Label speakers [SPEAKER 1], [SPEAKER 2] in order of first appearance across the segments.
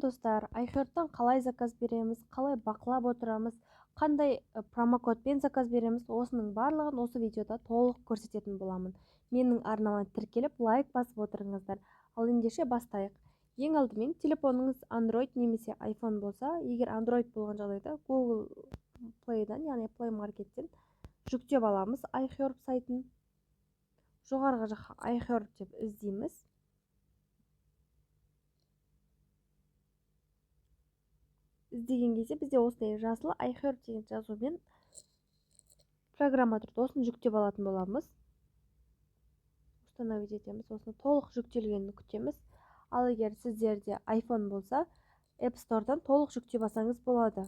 [SPEAKER 1] достар, iHeart'тан қалай заказ береміз, қалай бақылап отырамыз, қандай промокодпен заказ береміз, осының барлығын осы видеода толық көрсететін боламын. Менің арнама тіркеліп, лайк басып отырыңыздар. Ал ендеше бастайық. Ең алдымен телефоныңыз Android немесе iPhone болса, егер Android болған жағдайда Google Play'дан, яғни Play Market'тен жүктеп аламыз iHeart сайтын. Жоғарғы жаққа iHeart деп іздейміз. Іздеген кезде бізде осындай жасыл iHeart деген жазумен программа тұрды. Осыны жүктеп алатын боламыз. Установить етеміз. Осыны толық жүктелгенін күтеміз. Ал егер сіздерде iPhone болса, App Store'дан толық жүктеп алсаңыз болады.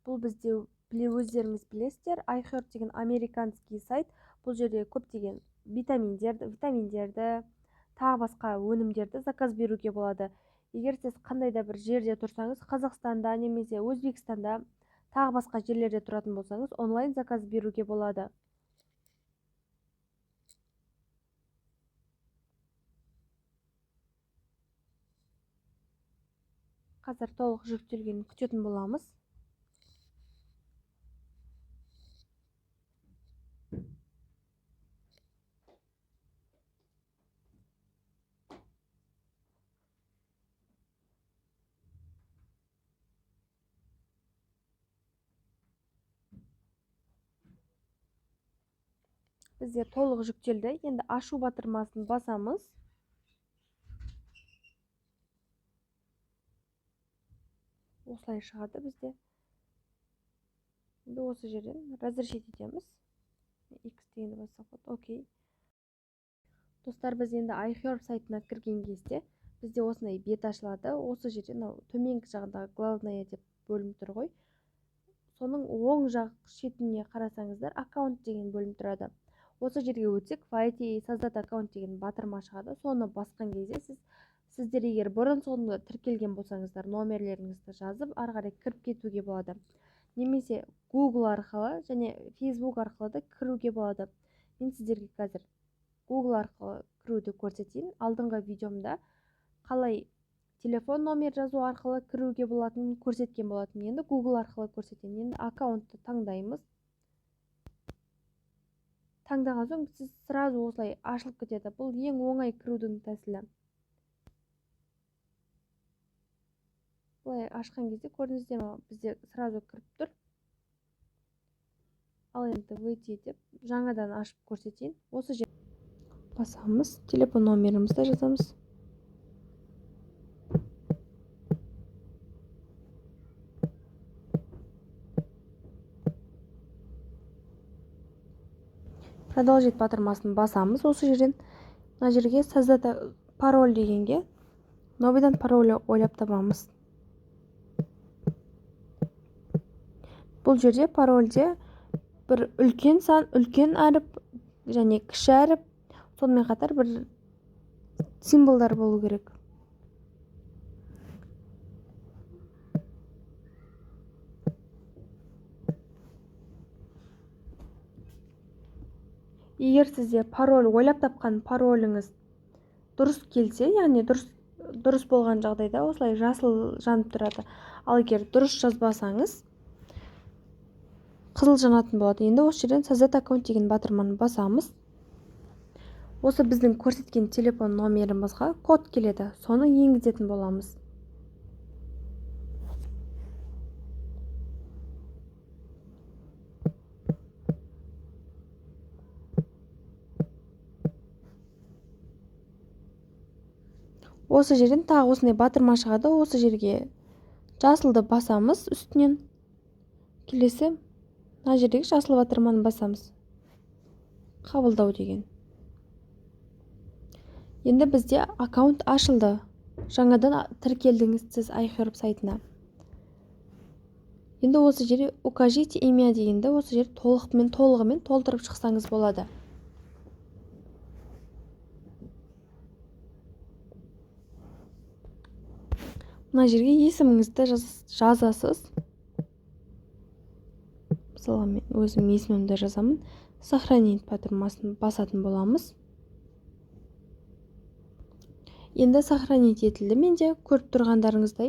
[SPEAKER 1] Бұл бізде өздеріңіз білесіздер, iHeart деген американский сайт. Бұл жерде көптеген витаминдерді, тағы басқа өнімдерді заказ беруге болады. Егер сіз қандай да бір жерде тұрсаңыз, Қазақстанда немесе Өзбекстанда, тағы басқа жерлерде тұратын болсаңыз, онлайн заказ беруге болады. Қазір толық жүктелгенін күтетін боламыз. Бізде толық жүктелді. Енді ашу батырмасын басамыз. Осылай шығады бізде. Енді осы жерден разрешить етеміз. X дегенді бассақ, окей. Достар, біз енді iHeart сайтына кірген кезде бізде осындай бет ашылады. Осы жерден төменгі жағындағы главное деп бөлім тұр ғой. Соның оң жақ шетіне қарасаңыздар, аккаунт деген бөлім тұрады. Осы жерге өтсек, войти создать аккаунт деген батырма шығады. Соны басқан кезде сіздер егер бұрын соңды тіркелген болсаңыздар, номерлеріңізді жазып, ары қарай кіріп кетуге болады. Немесе Google арқылы және Facebook арқылы да кіруге болады. Мен сіздерге қазір Google арқылы кіруді көрсетейін. Алдыңғы видеомда қалай телефон номер жазу арқылы кіруге болатынын көрсеткен болатын. Енді Google арқылы көрсетейін. Енді аккаунтты таңдаймыз. Таңдаған соң сіз сразу осылай ашылып кетеді. Бұл ең оңай кірудің тәсілі. Бұлай ашқан кезде көрдіңіздер ме, бізде сразу кіріп тұр. Ал енді выйти деп жаңадан ашып көрсетейін. Осы жер басамыз, телефон номерімізді жазамыз. Продолжить батырмасын басамыз. Осы жерден мына жерге создать пароль дегенге новыйдан пароль ойлап табамыз. Бұл жерде парольде бір үлкен сан, үлкен әріп және кіші әріп, сонымен қатар бір символдар болу керек. Егер сізде пароль ойлап тапқан пароліңіз дұрыс келсе, яғни дұрыс болған жағдайда осылай жасыл жанып тұрады. Ал егер дұрыс жазбасаңыз, қызыл жанатын болады. Енді осы жерден создать аккаунт деген батырманы басамыз. Осы біздің көрсеткен телефон номерімізға код келеді. Соны енгізетін боламыз. Осы жерден тағы осындай батырма шығады. Осы жерге жасылды басамыз үстінен. Келесі мына жердегі жасыл батырманы басамыз. Қабылдау деген. Енді бізде аккаунт ашылды. Жаңадан тіркелдіңіз сіз iHeart сайтына. Енді осы жерде укажите имя дегенді осы жерде толығымен толтырып шықсаңыз болады. Мына жерге есіміңізді жазасыз. Мысалы, мен өзім есімімді жазамын. Сохранить батырмасын басатын боламыз. енді сохранить етілді менде көріп тұрғандарыңыздай.